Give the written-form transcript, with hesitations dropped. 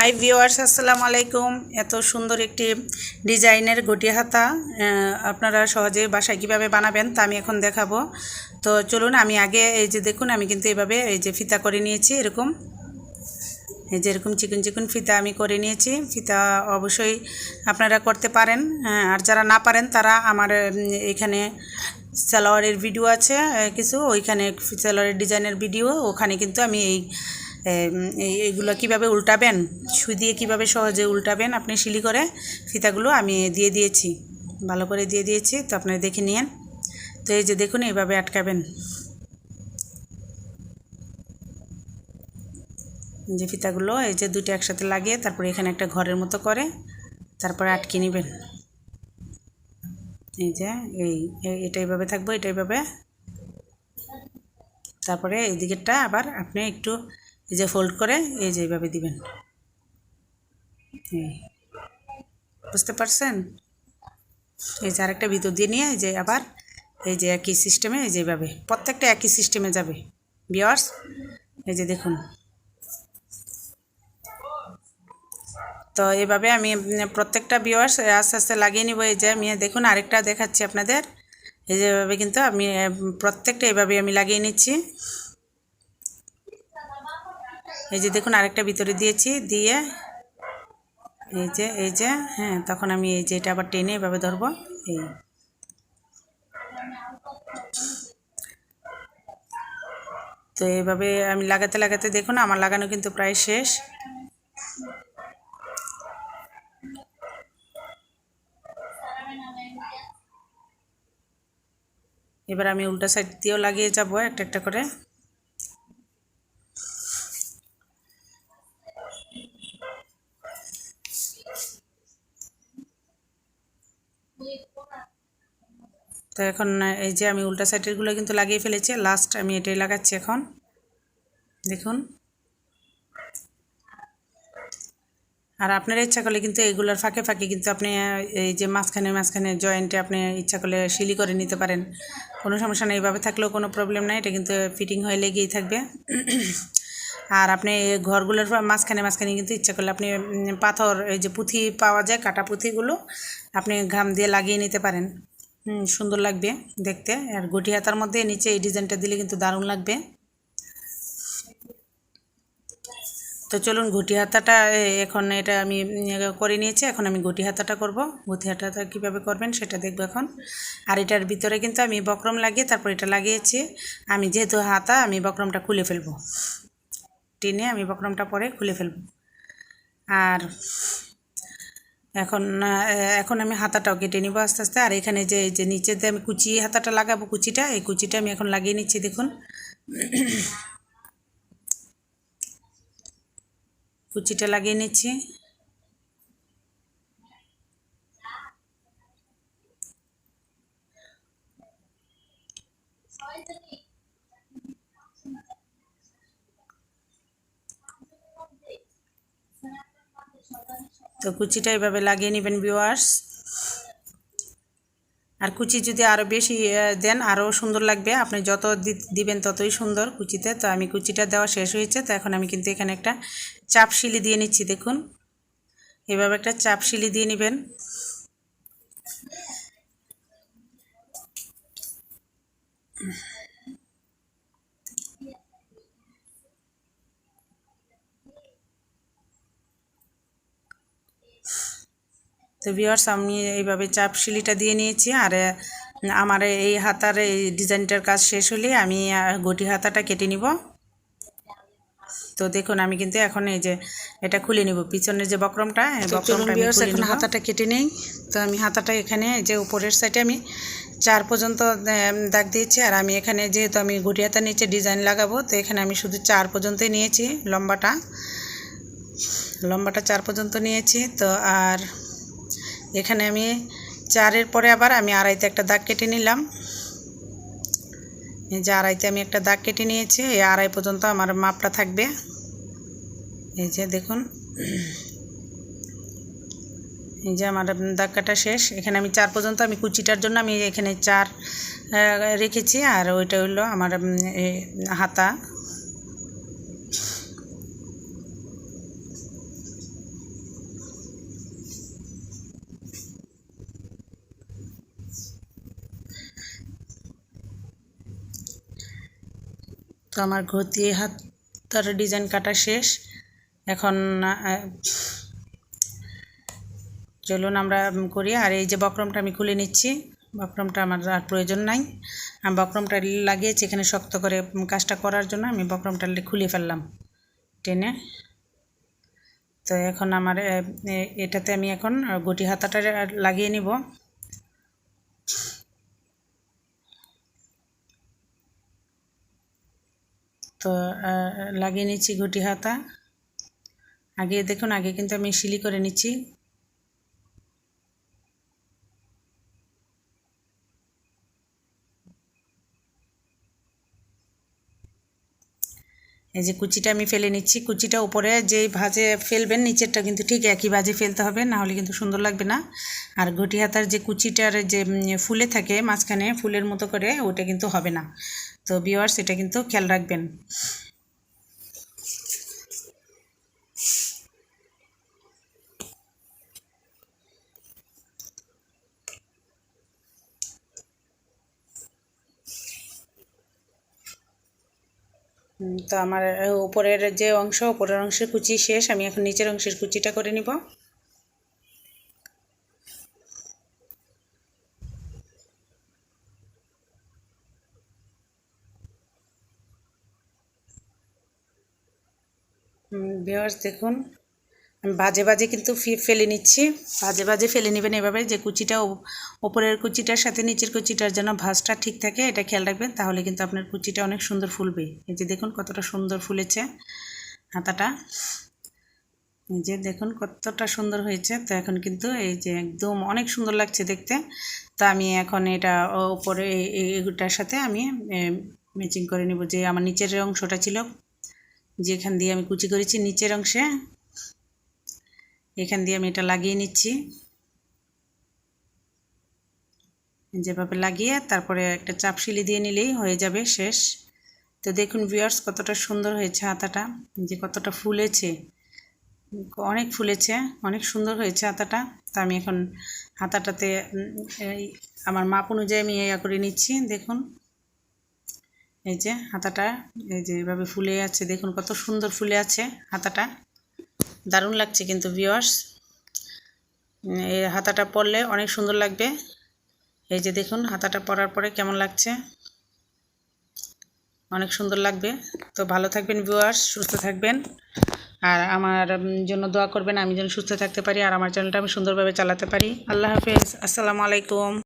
Hi viewers, আসসালামু আলাইকুম। এত সুন্দর একটি ডিজাইনের ঘটি হাতা আপনারা সহজে বাসায় কীভাবে বানাবেন তা আমি এখন দেখাবো। তো চলুন, আমি আগে এই যে দেখুন, আমি কিন্তু এইভাবে এই যে ফিতা করে নিয়েছি। এরকম এই যে এরকম চিকন চিকন ফিতা আমি করে নিয়েছি। ফিতা অবশ্যই আপনারা করতে পারেন, আর যারা না পারেন তারা আমার এখানে সালোয়ারের ভিডিও আছে কিছু, ওইখানে সালোয়ারের ডিজাইনের ভিডিও, ওখানে কিন্তু আমি এইগুলো কীভাবে উল্টাবেন, সুই দিয়ে কীভাবে সহজে উল্টাবেন আপনি শিলি করে, ফিতাগুলো আমি দিয়ে দিয়েছি, ভালো করে দিয়ে দিয়েছি। তো আপনারা দেখে নিন। তো এই যে দেখুন, এইভাবে আটকাবেন, যে ফিতাগুলো এই যে দুটো একসাথে লাগিয়ে তারপরে এখানে একটা ঘরের মতো করে তারপরে আটকে নেবেন। এই যে এটা এইভাবে থাকবো, এটা এইভাবে, তারপরে এই দিকেরটা আবার আপনি একটু এই যে ফোল্ড করে এই যে এইভাবে দিবেন। বুঝতে পারছেন? এই যে আরেকটা ভিতর দিয়ে নিয়ে এই যে আবার এই যে একই সিস্টেমে এই যে এইভাবে প্রত্যেকটা একই সিস্টেমে যাবে ভিউয়ার্স। এই যে দেখুন, তো এইভাবে আমি প্রত্যেকটা ভিউয়ার্স আস্তে আস্তে লাগিয়ে নিব। এই যে আমি দেখুন আরেকটা দেখাচ্ছি আপনাদের। এই যে এভাবে কিন্তু আমি প্রত্যেকটা এইভাবে আমি লাগিয়ে নিচ্ছি। এই যে দেখুন আরেকটা ভিতরে দিয়েছি, দিয়ে এই যে হ্যাঁ, তখন আমি এই যে এটা আবার টেনে এভাবে ধরবো। এই তো এইভাবে আমি লাগাতে লাগাতে দেখুন আমার লাগানো কিন্তু প্রায় শেষ। এবার আমি উল্টা সাইড দিয়েও লাগিয়ে যাব একটা একটা করে। তো এখন এই যে আমি উল্টা সাইডেরগুলো কিন্তু লাগিয়ে ফেলেছি, লাস্ট আমি এটাই লাগাচ্ছি এখন। দেখুন, আর আপনারা ইচ্ছা করলে কিন্তু এইগুলোর ফাঁকে ফাঁকে কিন্তু আপনি এই যে মাঝখানে মাঝখানে জয়েন্টে আপনি ইচ্ছা করলে শিলি করে নিতে পারেন, কোনো সমস্যা নেই। এইভাবে থাকলেও কোনো প্রবলেম নাই, এটা কিন্তু ফিটিং হয়ে লেগেই থাকবে। আর আপনি ঘরগুলোর মাঝখানে মাঝখানে কিন্তু ইচ্ছা করলে আপনি পাথর, এই যে পুঁথি পাওয়া যায়, কাটা পুঁথিগুলো আপনি ঘাম দিয়ে লাগিয়ে নিতে পারেন। সুন্দর লাগবে দেখতে। আর ঘটি হাতার মধ্যে নিচে এই ডিজাইনটা দিলে কিন্তু দারুণ লাগবে। তো চলুন, ঘটি হাতাটা এখন এটা আমি করে নিয়েছি, এখন আমি ঘটি হাতাটা করব। ঘটি হাতাটা কীভাবে করবেন সেটা দেখব এখন। আর এটার ভিতরে কিন্তু আমি বক্রম লাগিয়ে তারপর এটা লাগিয়েছি। আমি যেহেতু হাতা, আমি বক্রমটা খুলে ফেলবো, টেনে আমি বক্রমটা পরে খুলে ফেলব। আর এখন এখন আমি হাতাটাও কেটে নিব আস্তে আস্তে। আর এখানে যে এই যে নিচেতে আমি কুচি হাতাটা লাগাবো, কুচিটা, এই কুচিটা আমি এখন লাগিয়ে নিচ্ছি। দেখুন, কুচিটা লাগিয়ে নিচ্ছি। তো কুচিটা এইভাবে লাগিয়ে নেবেন ভিউয়ার্স। আর কুচি যদি আরও বেশি দেন আরও সুন্দর লাগবে, আপনি যত দিবেন ততই সুন্দর কুচিতে। তো আমি কুচিটা দেওয়া শেষ হয়েছে, তো এখন আমি কিন্তু এখানে একটা চাপ শিলি দিয়ে নিচ্ছি। দেখুন, এভাবে একটা চাপ শিলি দিয়ে নেবেন। তো ভিউয়ার্স, আমি এইভাবে চাপ শিলিটা দিয়ে নিয়েছি। আর আমার এই হাতার এই ডিজাইনটার কাজ শেষ হলে আমি ঘটি হাতাটা কেটে নিব। তো দেখুন, আমি কিন্তু এখন এই যে এটা খুলে নিব, পিছনের যে বক্রমটা, বক্রমটা আমি খুলে নিব। হাতাটা কেটে নেই। তো আমি হাতাটা এখানে যে উপরের সাইডে আমি 4 পর্যন্ত দাগ দিয়েছি। আর আমি এখানে যেহেতু আমি ঘটি হাতার নিচে ডিজাইন লাগাবো, তো এখানে আমি শুধু 4 পর্যন্তই নিয়েছি, লম্বাটা 4 পর্যন্ত নিয়েছি। তো আর এখানে আমি 4-এর পরে আবার আমি আড়াইতে একটা দাগ কেটে নিলাম। এই যে আড়াইতে আমি একটা দাগ কেটে নিয়েছি, এই আড়াই পর্যন্ত আমার মাপটা থাকবে। এই যে দেখুন, এই যে আমার দাগ কাটা শেষ। এখানে আমি 4 পর্যন্ত, আমি কুচিটার জন্য আমি এখানে 4 রেখেছি। আর ওইটা হলো আমার এই, হাতা। তো ভিউয়ার্স, এখন হাতাটা কেটে নিই। তো আমি হাতাটা এখানে যে উপরের সাইডে আমি 4 পর্যন্ত দাগ দিয়েছি, আর আমি এখানে যেহেতু আমি ঘটি হাতার নিচে ডিজাইন লাগাবো, তো এখানে আমি শুধু 4 পর্যন্তই নিয়েছি, লম্বাটা 4 পর্যন্ত নিয়েছি। তো আর এখানে আমি 4-এর পরে আবার আমি আড়াইতে একটা দাগ কেটে নিলাম। এই যে আমার দাগ কাটা শেষ। এখানে আমি 4 পর্যন্ত, আমি কুচিটার জন্য আমি এখানে 4 রেখেছি। আর ওইটা হলো আমার হাতা। তো আমার ঘটি হাতার ডিজাইন কাটা শেষ। এখন চলুন আমরা করি। আর এই যে বক্রমটা আমি খুলে নিচ্ছি, বক্রমটা আমার আর প্রয়োজন নাই। আমি বক্রমটা লাগিয়েছি এখানে শক্ত করে কাজটা করার জন্য, আমি বক্রমটা খুলে ফেললাম টেনে। তো এখন আমার এটাতে আমি এখন ঘটি হাতাটা লাগিয়ে নিব। তো লাগিয়ে নিচ্ছি ঘটি হাতা। আগে দেখুন, আগে কিন্তু আমি সিলি করে নিচ্ছি। এই যে কুচিটা আমি ফেলে নিচ্ছি। কুচিটা উপরে যেই ভাঁজে ফেলবেন নিচেরটা কিন্তু ঠিক একই ভাঁজে ফেলতে হবে, না হলে কিন্তু সুন্দর লাগবে না। আর ঘটি হাতার যে কুচিটার যে ফুলে থাকে মাঝখানে ফুলের মতো করে, ওটা কিন্তু হবে না। তো ভিউয়ার্স এটা কিন্তু খেয়াল রাখবেন। তো আমার উপরের যে অংশ, উপরের অংশের কুচি শেষ। আমি এখন নিচের অংশের কুচিটা করে নিব। ভিউয়ার্স দেখুন, আমি বাজে বাজে কিন্তু ফেলে নিচ্ছি। বাজে বাজে ফেলে নেবেন এভাবে, যে কুচিটা ওপরের কুচিটার সাথে নিচের কুচিটার যেন ভাঁজটা ঠিক থাকে, এটা খেয়াল রাখবেন। তাহলে কিন্তু আপনার কুচিটা অনেক সুন্দর ফুলবে। এই যে দেখুন কতটা সুন্দর ফুলেছে হাতাটা। এই যে দেখুন কতটা সুন্দর হয়েছে। তো এখন কিন্তু এই যে একদম অনেক সুন্দর লাগছে দেখতে। তো আমি এখন এটা ওপরে এইটার সাথে আমি ম্যাচিং করে নেব। যে আমার নিচের অংশটা ছিল, যেখান দিয়ে আমি কুচি করেছি নিচের অংশে, এখান দিয়ে আমি এটা লাগিয়ে নিচ্ছি। যেভাবে লাগিয়ে তারপরে একটা চাপ সিলি দিয়ে নিলেই হয়ে যাবে, শেষ। তো দেখুন ভিউয়ার্স কতটা সুন্দর হয়েছে হাতাটা, যে কতটা ফুলেছে, অনেক ফুলেছে, অনেক সুন্দর হয়েছে হাতাটা। তো আমি এখন হাতাটাতে আমার মাপ অনুযায়ী আমি ইয়া করে নিচ্ছি। দেখুন এই যে হাতাটা, এই যে এভাবে ফুলে আছে, দেখুন কত সুন্দর ফুলে আছে হাতাটা, দারুণ লাগছে কিন্তু ভিউয়ার্স। এই হাতাটা পরলে অনেক সুন্দর লাগবে। এই যে দেখুন হাতাটা পরার পরে কেমন লাগছে, অনেক সুন্দর লাগবে। তো ভালো থাকবেন ভিউয়ার্স, সুস্থ থাকবেন, আর আমার জন্য দোয়া করবেন, আমি যেন সুস্থ থাকতে পারি আর আমার চ্যানেলটা আমি সুন্দরভাবে চালাতে পারি। আল্লাহ হাফেজ, আসসালামু আলাইকুম।